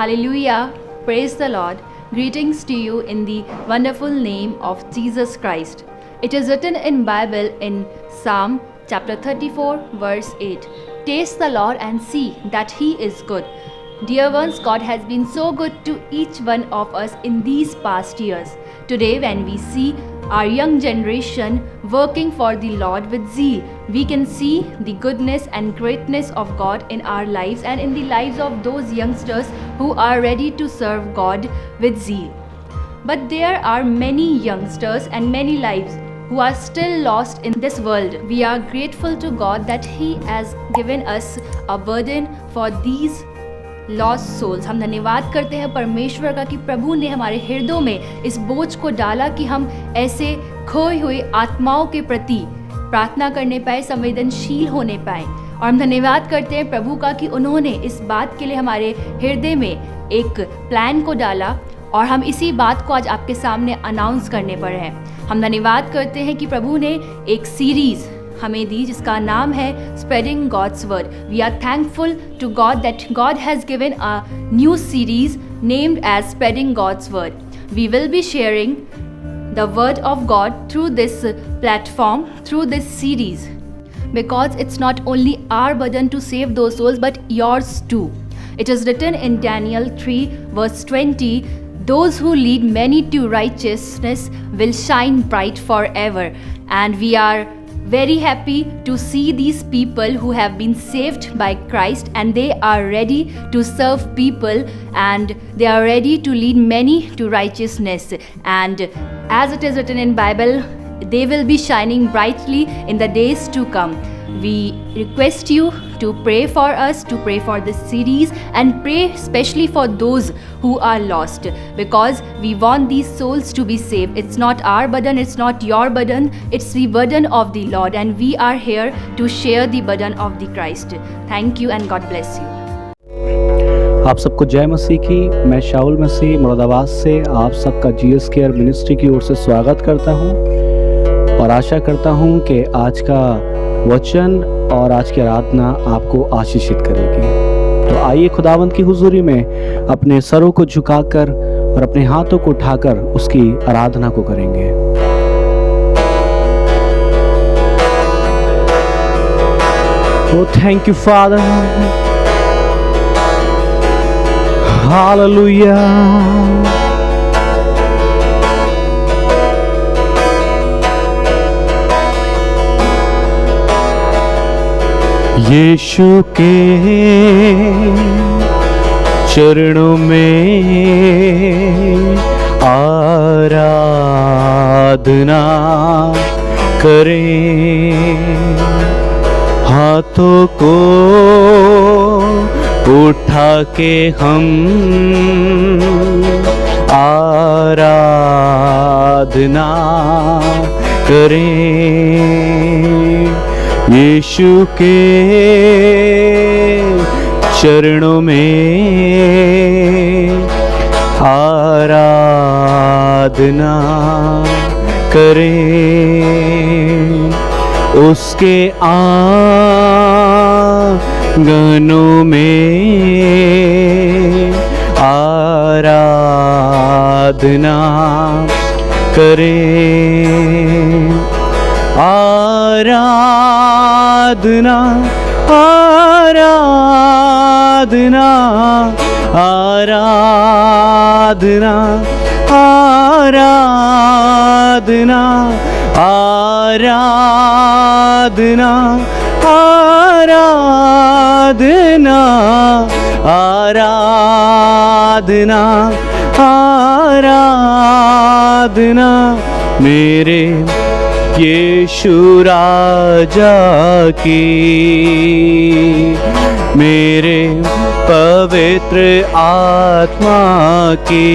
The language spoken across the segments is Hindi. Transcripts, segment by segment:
Hallelujah. Praise the Lord. Greetings to you in the wonderful name of Jesus Christ. It is written in Bible in Psalm chapter 34 verse 8. Taste the Lord and see that he is good. Dear ones, God has been so good to each one of us in these past years. Today when we see our young generation working for the Lord with zeal, we can see the goodness and greatness of God in our lives and in the lives of those youngsters who are ready to serve God with zeal. But there are many youngsters and many lives who are still lost in this world. We are grateful to God that He has given us a burden for these lost souls. हम धन्यवाद करते हैं परमेश्वर का कि प्रभु ने हमारे हृदयों में इस बोझ को डाला कि हम ऐसे खोई हुई आत्माओं के प्रति प्रार्थना करने पाए, संवेदनशील होने पाए। और हम धन्यवाद करते हैं प्रभु का कि उन्होंने इस बात के लिए हमारे हृदय में एक प्लान को डाला और हम इसी बात को आज आपके सामने अनाउंस करने पर हैं। हम धन्यवाद करते हैं कि प्रभु ने एक सीरीज़ हमें दी जिसका नाम है spreading God's word. We are thankful to God that God has given a new series named as spreading God's word. We will be sharing the word of God through this platform, through this series, because it's not only our burden to save those souls but yours too. It is written in Daniel 3 verse 20, those who lead many to righteousness will shine bright forever. And we are very happy to see these people who have been saved by Christ and they are ready to serve people and they are ready to lead many to righteousness. And as it is written in Bible, they will be shining brightly in the days to come. We request you to pray for us, to pray for this series and pray especially for those who are lost, because we want these souls to be saved. It's not our burden, it's not your burden, it's the burden of the Lord and we are here to share the burden of the Christ. Thank you and God bless you. आप सबको जय मसीह की। मैं शाहुल मसीह मुरादाबाद से आप सबका जीएस केयर मिनिस्ट्री की ओर से स्वागत करता हूं और आशा करता हूं कि आज का वचन और आज की आराधना आपको आशीषित करेगी। तो आइए खुदावंद की हुजूरी में अपने सरों को झुकाकर और अपने हाथों को उठाकर उसकी आराधना को करेंगे। Oh, thank you, Father. Hallelujah. यीशु के चरणों में आराधना करें, हाथों को उठा के हम आराधना करें। यीशु के चरणों में आराधना करें, उसके आंगनों में आराधना करें। आराधना आराधना आराधना आराधना आराधना आराधना आराधना आराधना मेरे यीशु राजा की, मेरे पवित्र आत्मा की।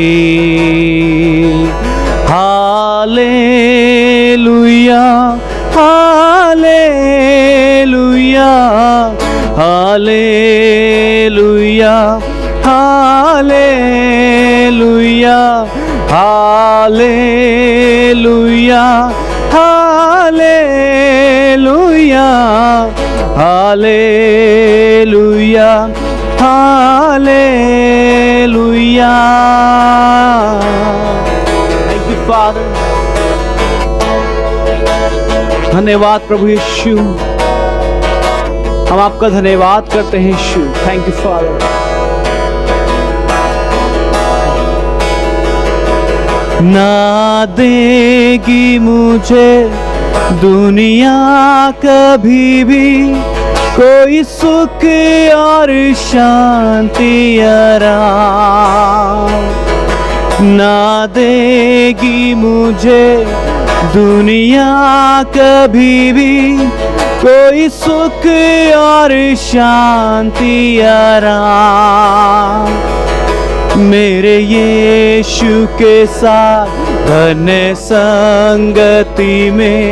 Hallelujah hallelujah hallelujah hallelujah hallelujah hallelujah hallelujah hallelujah. Thank you father. धन्यवाद प्रभु यीशु, हम आपका धन्यवाद करते हैं यीशु। Thank you father. ना देगी मुझे दुनिया कभी भी कोई सुख और शांति आराम, ना देगी मुझे दुनिया कभी भी कोई सुख और शांति आराम। मेरे यीशु के साथ धन्य संगति में,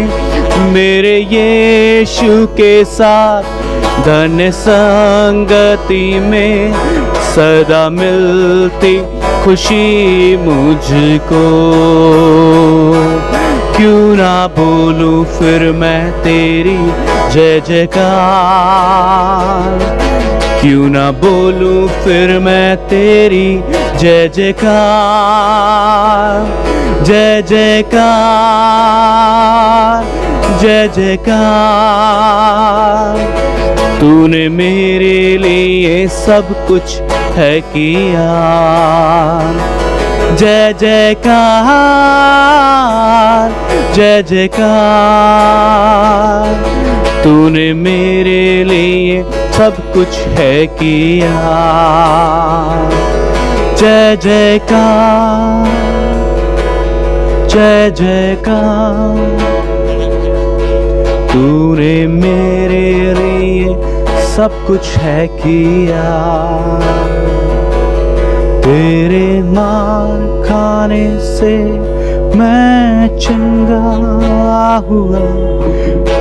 मेरे यीशु के साथ धन्य संगति में सदा मिलती खुशी मुझको। क्यों ना बोलूं फिर मैं तेरी जय जयकार, क्यों ना बोलूं फिर मैं तेरी जय जयकार, जय जयकार, जय जयकार। तूने मेरे लिए सब कुछ है किया, जय जयकार, जय जयकार। तूने मेरे लिए सब कुछ है किया, जय जयकार, जय जयकार। तूने मेरे लिए सब कुछ है किया। तेरे मार खाने से मैं चंगा हुआ,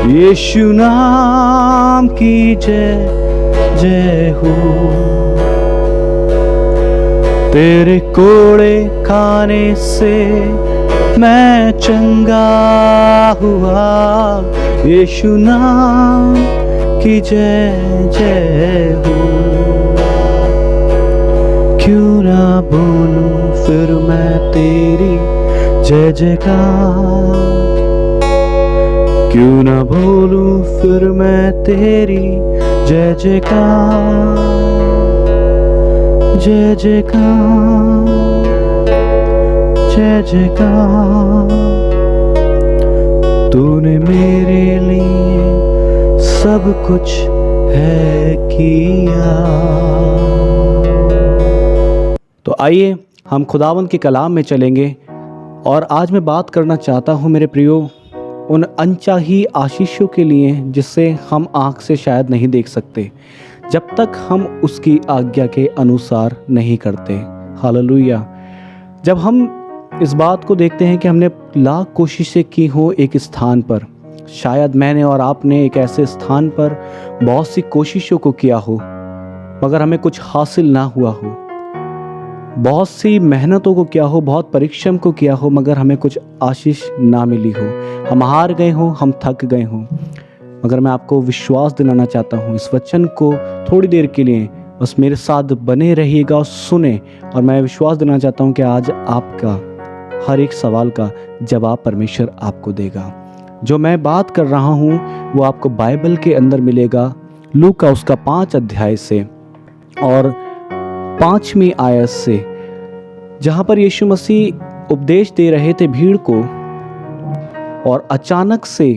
यीशु नाम की जय जय हो। तेरे कोड़े खाने से मैं चंगा हुआ, यीशु नाम की जय जय हो। क्यों ना बोलूं फिर मैं तेरी जय जयकार, क्यों ना बोलूं फिर मैं तेरी जय जयकार, जय जयकार, जय जयकार। तूने मेरे लिए सब कुछ है किया। तो आइए हम खुदावंद के कलाम में चलेंगे और आज मैं बात करना चाहता हूँ मेरे प्रियो उन अनचाही आशीषों के लिए जिससे हम आँख से शायद नहीं देख सकते जब तक हम उसकी आज्ञा के अनुसार नहीं करते। हालेलुया। जब हम इस बात को देखते हैं कि हमने लाख कोशिशें की हो एक स्थान पर, शायद मैंने और आपने एक ऐसे स्थान पर बहुत सी कोशिशों को किया हो मगर हमें कुछ हासिल ना हुआ हो, बहुत सी मेहनतों को किया हो, बहुत परिश्रम को किया हो मगर हमें कुछ आशीष ना मिली हो, हम हार गए हों, हम थक गए हों। मगर मैं आपको विश्वास दिलाना चाहता हूँ, इस वचन को थोड़ी देर के लिए बस मेरे साथ बने रहिएगा और सुने, और मैं विश्वास देना चाहता हूँ कि आज आपका हर एक सवाल का जवाब परमेश्वर आपको देगा। जो मैं बात कर रहा हूँ वो आपको बाइबल के अंदर मिलेगा, लूका उसका 5 अध्याय से और 5वीं आयत से, जहाँ पर यीशु मसीह उपदेश दे रहे थे भीड़ को और अचानक से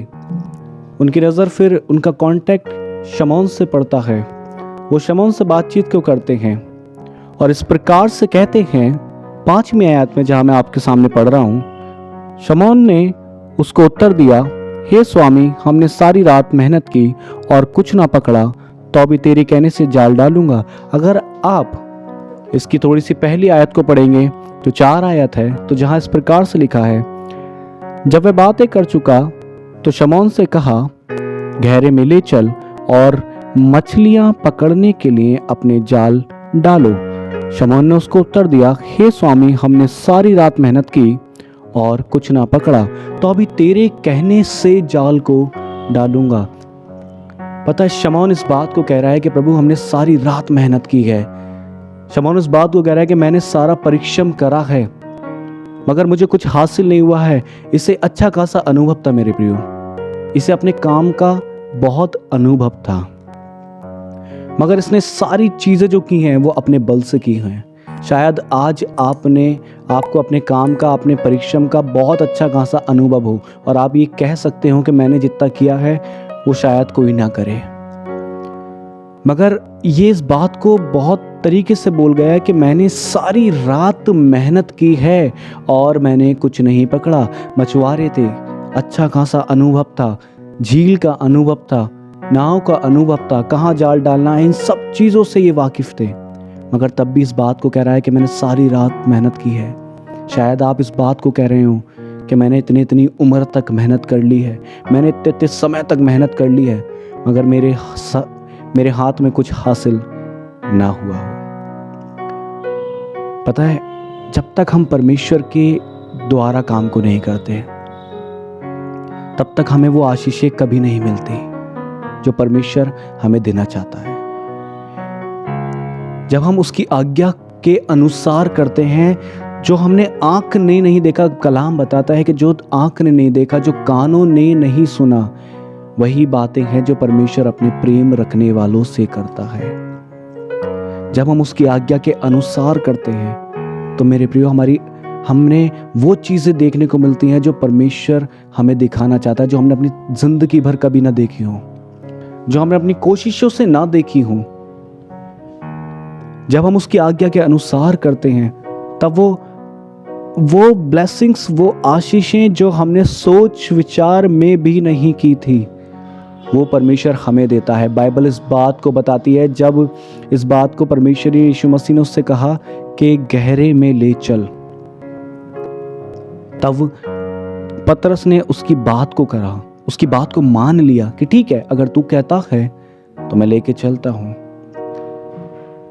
उनकी नज़र फिर उनका कांटेक्ट शमौन से पड़ता है। वो शमौन से बातचीत क्यों करते हैं और इस प्रकार से कहते हैं 5वीं आयत में, जहाँ मैं आपके सामने पढ़ रहा हूँ। शमौन ने उसको उत्तर दिया, हे स्वामी, हमने सारी रात मेहनत की और कुछ ना पकड़ा, तो भी तेरे कहने से जाल डालूंगा। अगर आप इसकी थोड़ी सी पहली आयत को पढ़ेंगे जो 4 आयत है, तो जहाँ इस प्रकार से लिखा है, जब वह बातें कर चुका तो शमौन से कहा, गहरे में ले चल और मछलियां पकड़ने के लिए अपने जाल डालो। शमौन ने उसको उत्तर दिया, हे स्वामी, हमने सारी रात मेहनत की और कुछ ना पकड़ा, तो अभी तेरे कहने से जाल को डालूंगा। पता है शमौन इस बात को कह रहा है कि प्रभु हमने सारी रात मेहनत की है। शमौन इस बात को कह रहा है कि मैंने सारा परिश्रम करा है मगर मुझे कुछ हासिल नहीं हुआ है। इसे अच्छा खासा अनुभव था मेरे प्रियो, इसे अपने काम का बहुत अनुभव था, मगर इसने सारी चीज़ें जो की हैं वो अपने बल से की हैं। शायद आज आपको अपने काम का, अपने परिश्रम का बहुत अच्छा खासा अनुभव हो और आप ये कह सकते हो कि मैंने जितना किया है वो शायद कोई ना करे, मगर ये इस बात को बहुत तरीके से बोल गया है कि मैंने सारी रात मेहनत की है और मैंने कुछ नहीं पकड़ा। मछुआरे थे, अच्छा खासा अनुभव था, झील का अनुभव था, नाव का अनुभव था, कहाँ जाल डालना है, इन सब चीज़ों से ये वाकिफ़ थे, मगर तब भी इस बात को कह रहा है कि मैंने सारी रात मेहनत की है। शायद आप इस बात को कह रहे हो कि मैंने इतनी उम्र तक मेहनत कर ली है, मैंने इतने समय तक मेहनत कर ली है, मगर मेरे हाथ में कुछ हासिल ना हुआ हो। पता है, जब तक हम परमेश्वर के द्वारा काम को नहीं करते तब तक हमें वो आशीषें कभी नहीं मिलती जो परमेश्वर हमें देना चाहता है। जब हम उसकी आज्ञा के अनुसार करते हैं, जो हमने आंख ने नहीं देखा, कलाम बताता है कि जो आंख ने नहीं देखा, जो कानों ने नहीं सुना, वही बातें हैं जो परमेश्वर अपने प्रेम रखने वालों से करता है। जब हम उसकी आज्ञा के अनुसार करते हैं तो मेरे प्रियो हमने वो चीज़ें देखने को मिलती हैं जो परमेश्वर हमें दिखाना चाहता है, जो हमने अपनी ज़िंदगी भर कभी ना देखी हो, जो हमने अपनी कोशिशों से ना देखी हो। जब हम उसकी आज्ञा के अनुसार करते हैं तब वो ब्लेसिंग्स, वो आशीषें जो हमने सोच विचार में भी नहीं की थी, वो परमेश्वर हमें देता है। बाइबल इस बात को बताती है, जब इस बात को परमेश्वर यीशु मसीह ने उससे कहा कि गहरे में ले चल, तब पतरस ने उसकी बात को करा, उसकी बात को मान लिया कि ठीक है, अगर तू कहता है तो मैं लेके चलता हूं।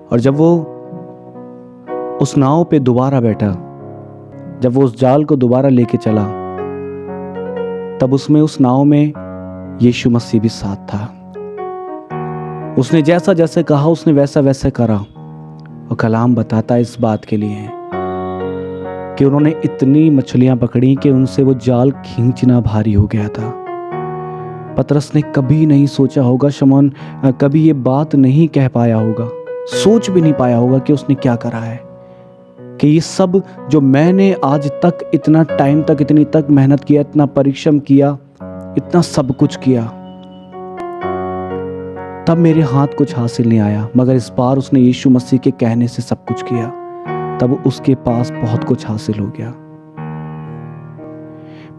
और जब वो उस नाव पे दोबारा बैठा, जब वो उस जाल को दोबारा लेके चला, तब उस नाव में यीशु मसीह भी साथ था। उसने जैसा जैसे कहा उसने वैसा वैसे करा। और कलाम बताता है इस बात के लिए कि उन्होंने इतनी मछलियां पकड़ी कि उनसे वो जाल खींचना भारी हो गया था। पतरस ने कभी नहीं सोचा होगा, शमौन कभी ये बात नहीं कह पाया होगा, सोच भी नहीं पाया होगा कि उसने क्या करा है, कि ये सब जो मैंने आज तक इतना टाइम तक, इतनी तक मेहनत किया, इतना परिश्रम किया, इतना सब कुछ किया, तब मेरे हाथ कुछ हासिल नहीं आया, मगर इस बार उसने यीशु मसीह के कहने से सब कुछ किया, तब उसके पास बहुत कुछ हासिल हो गया।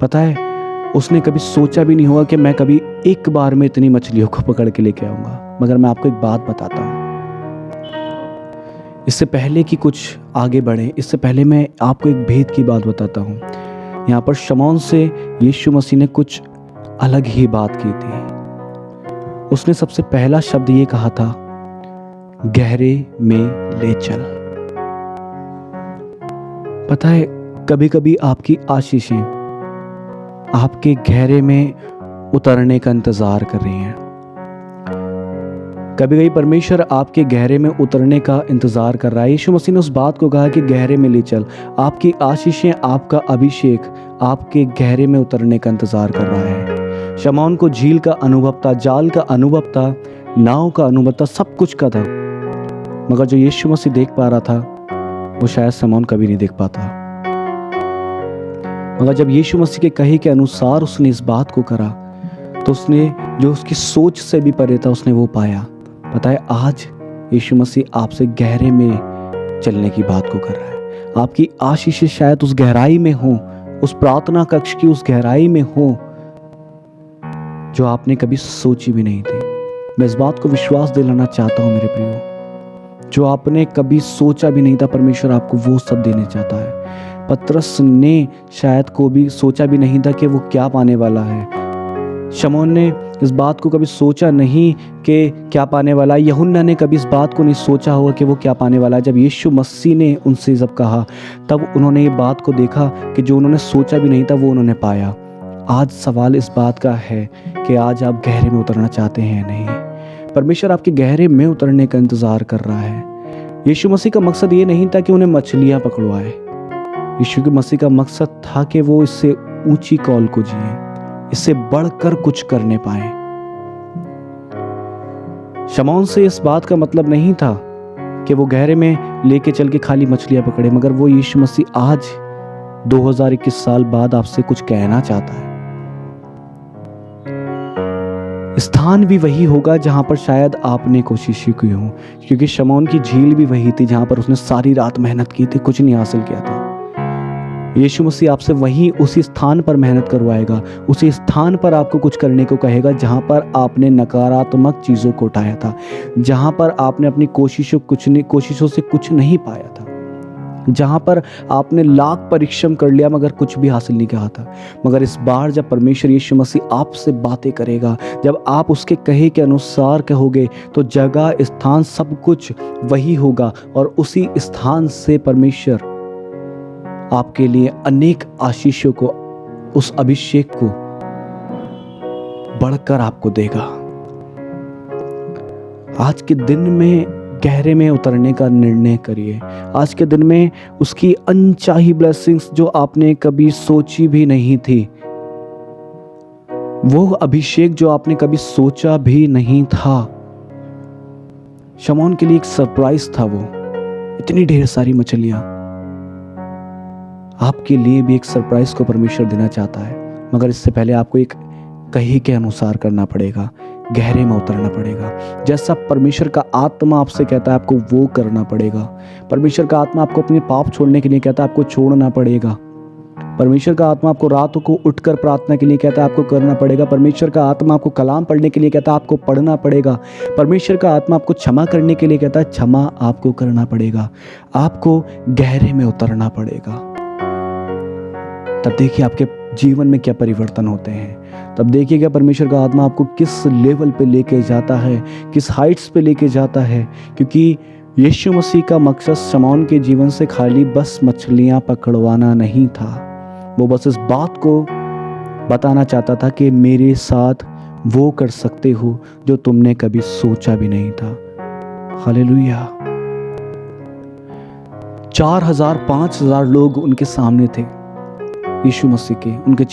पता है, उसने कभी सोचा भी नहीं होगा कि मैं कभी एक बार में इतनी मछलियों को पकड़ के लेके आऊंगा। मगर मैं आपको एक बात बताता हूं, इससे पहले कि कुछ आगे बढ़े, इससे पहले मैं आपको एक भेद की बात बताता हूं। यहाँ पर शमौन से यीशु मसीह ने कुछ अलग ही बात की थी। उसने सबसे पहला शब्द ये कहा था, गहरे में ले चल। पता है, कभी कभी आपकी आशीषें आपके गहरे में उतरने का इंतजार कर रही हैं। कभी कभी परमेश्वर आपके गहरे में उतरने का इंतजार कर रहा है। यीशु मसीह ने उस बात को कहा कि गहरे में ले चल। आपकी आशीषें, आपका अभिषेक आपके गहरे में उतरने का इंतजार कर रहा है। शमौन को झील का अनुभव था, जाल का अनुभव था, नाव का अनुभव था, सब कुछ का था, मगर जो यीशु मसीह देख पा रहा था वो शायद शमौन कभी नहीं देख पाता। मगर जब यीशु मसीह के कहे के अनुसार उसने इस बात को करा तो उसने जो उसकी सोच से भी परे था उसने वो पाया। पता है, आज यीशु मसीह आपसे गहरे में चलने की बात को कर रहा है। आपकी आशीषें शायद उस गहराई में हो, उस प्रार्थना कक्ष की उस गहराई में हो जो आपने कभी सोची भी नहीं थी। मैं इस बात को विश्वास दिलाना चाहता हूं मेरे प्रियो, जो आपने कभी सोचा भी नहीं था परमेश्वर आपको वो सब देने चाहता है। पतरस ने शायद को भी सोचा भी नहीं था कि वो क्या पाने वाला है। शमौन ने इस बात को कभी सोचा नहीं कि क्या पाने वाला है। यूहन्ना ने कभी इस बात को नहीं सोचा होगा कि वो क्या पाने वाला है। जब यीशु मसीह ने उनसे जब कहा तब उन्होंने ये बात को देखा कि जो उन्होंने सोचा भी नहीं था वो उन्होंने पाया। आज सवाल इस बात का है कि आज आप गहरे में उतरना चाहते हैं या नहीं। परमेश्वर आपके गहरे में उतरने का इंतजार कर रहा है। यीशु मसीह का मकसद ये नहीं था कि उन्हें मछलियां पकड़वाए। यीशु के मसीह का मकसद था कि वो इससे ऊंची कॉल को जिए, इससे बढ़कर कुछ करने पाए। शमौन से इस बात का मतलब नहीं था कि वो गहरे में लेके चल के खाली मछलियां पकड़े, मगर वो यीशु मसीह आज 2021 साल बाद आपसे कुछ कहना चाहता है। स्थान भी वही होगा जहां पर शायद आपने कोशिश की हो, क्योंकि शमौन की झील भी वही थी जहां पर उसने सारी रात मेहनत की थी, कुछ नहीं हासिल किया था। यीशु मसीह आपसे वहीं उसी स्थान पर मेहनत करवाएगा, उसी स्थान पर आपको कुछ करने को कहेगा जहां पर आपने नकारात्मक चीज़ों को उठाया था, जहां पर आपने अपनी कोशिशों से कुछ नहीं पाया था, जहां पर आपने लाख परिश्रम कर लिया मगर कुछ भी हासिल नहीं किया था। मगर इस बार जब परमेश्वर यीशु मसीह आपसे बातें करेगा, जब आप उसके कहे के अनुसार कहोगे, तो जगह, स्थान, सब कुछ वही होगा और उसी स्थान से परमेश्वर आपके लिए अनेक आशीषों को, उस अभिषेक को बढ़कर आपको देगा। आज के दिन में गहरे में उतरने का निर्णय करिए। आज के दिन में उसकी अनचाही ब्लेसिंग्स जो आपने कभी सोची भी नहीं थी, वो अभिषेक जो आपने कभी सोचा भी नहीं था। शमौन के लिए एक सरप्राइज था वो, इतनी ढेर सारी मछलियां। आपके लिए भी एक सरप्राइज को परमेश्वर देना चाहता है, मगर इससे पहले आपको एक कहे के अनुसार करना पड़ेगा, गहरे में उतरना पड़ेगा। जैसा परमेश्वर का आत्मा आपसे कहता है आपको वो करना पड़ेगा। परमेश्वर का आत्मा आपको अपने पाप छोड़ने के लिए कहता है, आपको छोड़ना पड़ेगा। परमेश्वर का आत्मा आपको रातों को उठकर प्रार्थना के लिए कहता है, आपको करना पड़ेगा। परमेश्वर का आत्मा आपको कलाम पढ़ने के लिए कहता है, आपको पढ़ना पड़ेगा। परमेश्वर का आत्मा आपको क्षमा करने के लिए कहता है, क्षमा आपको करना पड़ेगा। आपको गहरे में उतरना पड़ेगा। तब देखिए आपके जीवन में क्या परिवर्तन होते हैं। तब देखिएगा परमेश्वर का आत्मा आपको किस लेवल पे लेके जाता है, किस हाइट्स पे लेके जाता है। क्योंकि यीशु मसीह का मकसद शमौन के जीवन से खाली बस मछलियां पकड़वाना नहीं था। वो बस इस बात को बताना चाहता था कि मेरे साथ वो कर सकते हो जो तुमने कभी सोचा भी नहीं था। हालेलुया। 4000 5000 लोग उनके सामने थे, यीशु मसीह के, उनके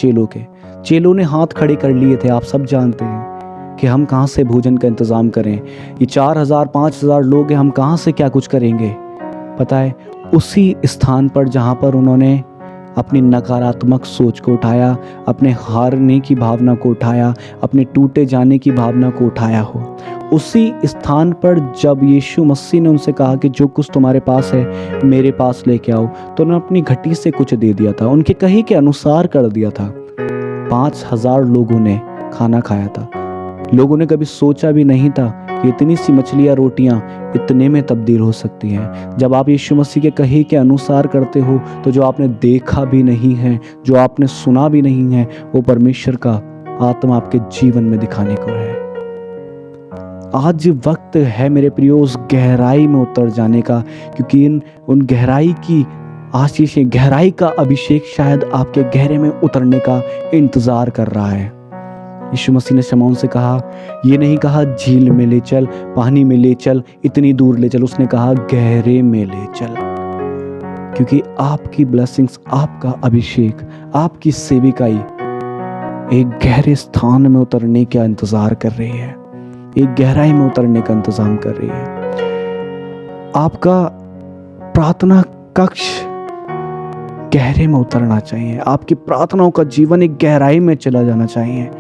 चेलों ने हाथ खड़े कर लिए थे। आप सब जानते हैं कि हम कहाँ से भोजन का इंतज़ाम करें। ये 4000 5000 लोग हैं, हम कहाँ से क्या कुछ करेंगे। पता है, उसी स्थान पर जहाँ पर उन्होंने अपनी नकारात्मक सोच को उठाया, अपने हारने की भावना को उठाया, अपने टूटे जाने की भावना को उठाया हो, उसी स्थान पर जब यीशु मसीह ने उनसे कहा कि जो कुछ तुम्हारे पास है मेरे पास लेके आओ, तो उन्होंने अपनी घटी से कुछ दे दिया था, उनके कहे के अनुसार कर दिया था। 5000 लोगों ने खाना खाया था। लोगों ने कभी सोचा भी नहीं था कि इतनी सी मछलियाँ, रोटियाँ इतने में तब्दील हो सकती हैं। जब आप यीशु मसीह के कहे के अनुसार करते हो, तो जो आपने देखा भी नहीं है, जो आपने सुना भी नहीं है, वो परमेश्वर का आत्मा आपके जीवन में दिखाने को है। आज वक्त है मेरे प्रियो उस गहराई में उतर जाने का, क्योंकि उन गहराई की आशीषें, गहराई का अभिषेक शायद आपके गहरे में उतरने का इंतजार कर रहा है। यीशु मसीह ने शमौन से कहा, ये नहीं कहा झील में ले चल, पानी में ले चल, इतनी दूर ले चल, उसने कहा गहरे में ले चल। क्योंकि आपकी ब्लेसिंग्स, आपका अभिषेक, आपकी सेविकाई एक गहरे स्थान में उतरने का इंतजार कर रही है, एक गहराई में उतरने का इंतजाम कर रही है। आपका प्रार्थना कक्ष गहरे में उतरना चाहिए। आपकी प्रार्थनाओं का जीवन एक गहराई में चला जाना चाहिए।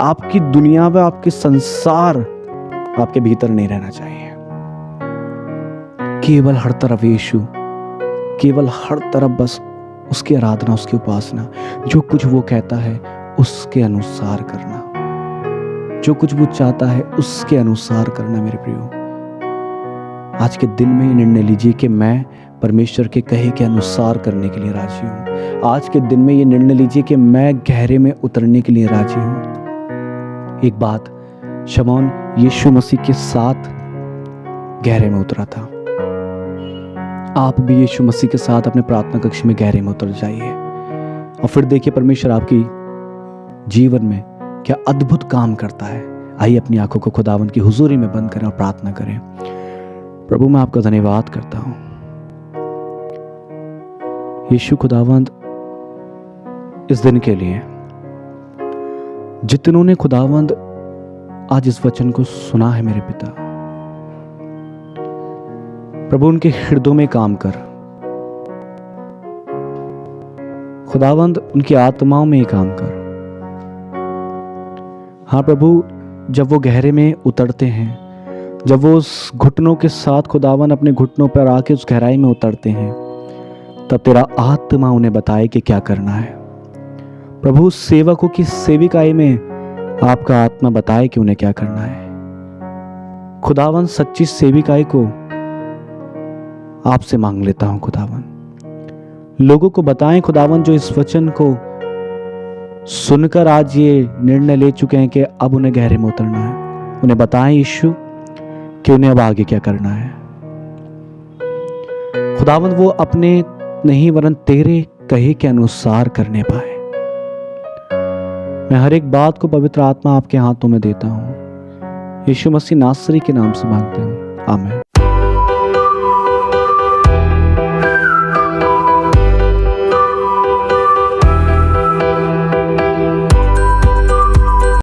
आपकी दुनिया व आपके संसार आपके भीतर नहीं रहना चाहिए। केवल हर तरफ यीशु, केवल हर तरफ बस उसकी आराधना, उसकी उपासना, जो कुछ वो कहता है उसके अनुसार करना, जो कुछ वो चाहता है उसके अनुसार करना। मेरे प्रियो, आज के दिन में निर्णय लीजिए कि मैं परमेश्वर के कहे के अनुसार करने के लिए राजी हूँ। आज के दिन में ये निर्णय लीजिए कि मैं गहरे में उतरने के लिए राजी हूँ। एक बात, शमौन यीशु मसीह के साथ गहरे में उतरा था। आप भी यीशु मसीह के साथ अपने प्रार्थना कक्ष में गहरे में उतर जाइए और फिर देखिए परमेश्वर आपकी जीवन में क्या अद्भुत काम करता है। आइए अपनी आंखों को खुदावंद की हुजूरी में बंद करें और प्रार्थना करें। प्रभु मैं आपका धन्यवाद करता हूं यीशु खुदावंद इस दिन के लिए, जितनों ने खुदावंद आज इस वचन को सुना है मेरे पिता, प्रभु उनके हृदयों में काम कर, खुदावंद उनकी आत्माओं में काम कर। हाँ प्रभु, जब वो गहरे में उतरते हैं, जब वो उस घुटनों के साथ खुदावन अपने घुटनों पर आके उस गहराई में उतरते हैं, तब तेरा आत्मा उन्हें बताए कि क्या करना है। प्रभु सेवकों की सेविकाई में आपका आत्मा बताए कि उन्हें क्या करना है। खुदावन सच्ची सेविकाई को आपसे मांग लेता हूं खुदावन। लोगों को बताएं खुदावन जो इस वचन को सुनकर आज ये निर्णय ले चुके हैं कि अब उन्हें गहरे में उतरना है, उन्हें बताएं यीशु कि उन्हें अब आगे क्या करना है। खुदावंद वो अपने नहीं वरन तेरे कहे के अनुसार करने पाए। मैं हर एक बात को पवित्र आत्मा आपके हाथों में देता हूं, यीशु मसीह नासरी के नाम से मांगता हूं, आमीन।